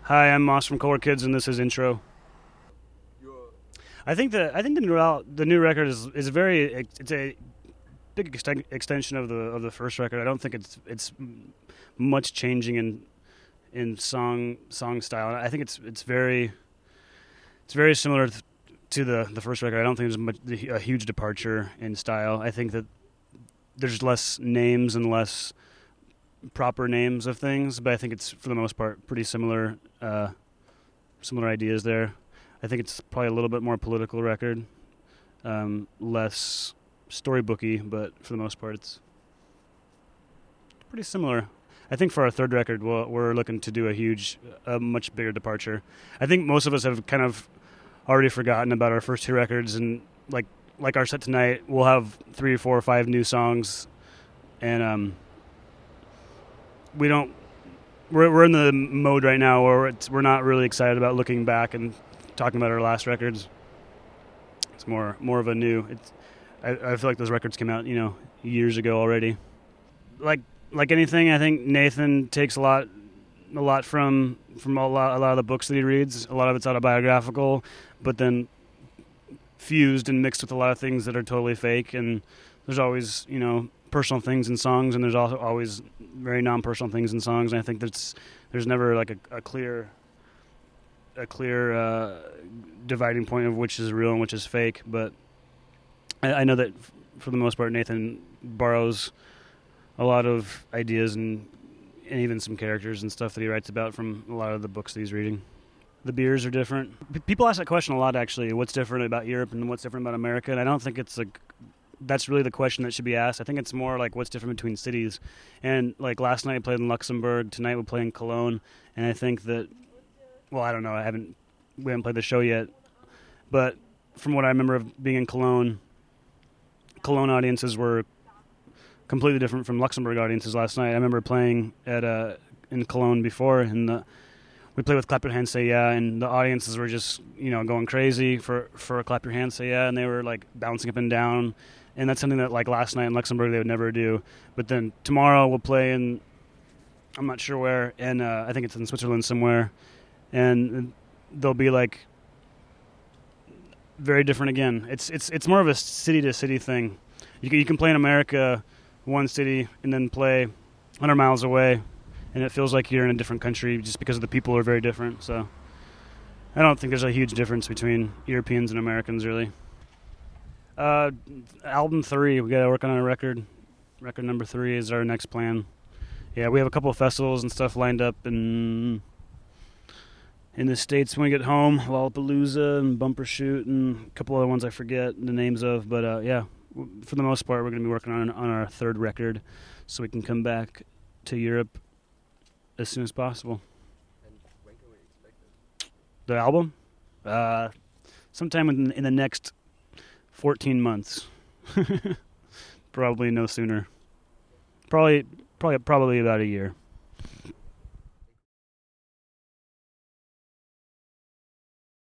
Hi, I'm Moss from Color Kids, and this is Intro. I think the new record is very it's a big extension of the first record. I don't think it's much changing in song style. I think it's very similar to the first record. I don't think there's a huge departure in style. I think that there's less names and less proper names of things, but I think it's for the most part pretty similar ideas there. I think it's probably a little bit more political record, less storybooky, but for the most part it's pretty similar. I think for our third record, we're looking to do a much bigger departure. I think most of us have kind of already forgotten about our first two records, and like our set tonight, we'll have 3 or 4 or 5 new songs, and we don't. We're in the mode right now where we're not really excited about looking back and talking about our last records. It's more of a new. I feel like those records came out years ago already. Like anything, I think Nathan takes a lot from a lot of the books that he reads. A lot of it's autobiographical, but then fused and mixed with a lot of things that are totally fake. And there's always personal things in songs, and there's also always very non-personal things in songs. And I think there's never like a clear dividing point of which is real and which is fake. But I know that for the most part, Nathan borrows a lot of ideas and even some characters and stuff that he writes about from a lot of the books that he's reading. The beers are different. People ask that question a lot, actually. What's different about Europe and what's different about America? And I don't think that's really the question that should be asked. I think it's more like what's different between cities. And like last night I played in Luxembourg. Tonight we'll play in Cologne. And I think that, well, I don't know. We haven't played the show yet. But from what I remember of being in Cologne audiences were completely different from Luxembourg audiences last night. I remember playing in Cologne before, and we played with Clap Your Hands, Say Yeah, and the audiences were just going crazy for Clap Your Hands, Say Yeah, and they were like bouncing up and down, and that's something that like last night in Luxembourg they would never do. But then tomorrow we'll play in, I'm not sure where, and I think it's in Switzerland somewhere, and they'll be like very different again. It's more of a city to city thing. You can play in America, one city, and then play 100 miles away, and it feels like you're in a different country just because the people are very different. So I don't think there's a huge difference between Europeans and Americans, really. Album 3, we got to work on a record. Record number 3 is our next plan. Yeah, we have a couple of festivals and stuff lined up in the States when we get home. Lollapalooza and Bumbershoot and a couple other ones I forget the names of. But yeah, for the most part, we're going to be working on our third record so we can come back to Europe as soon as possible. And when can we expect it? The album? Sometime in the next 14 months. Probably no sooner. Probably about a year.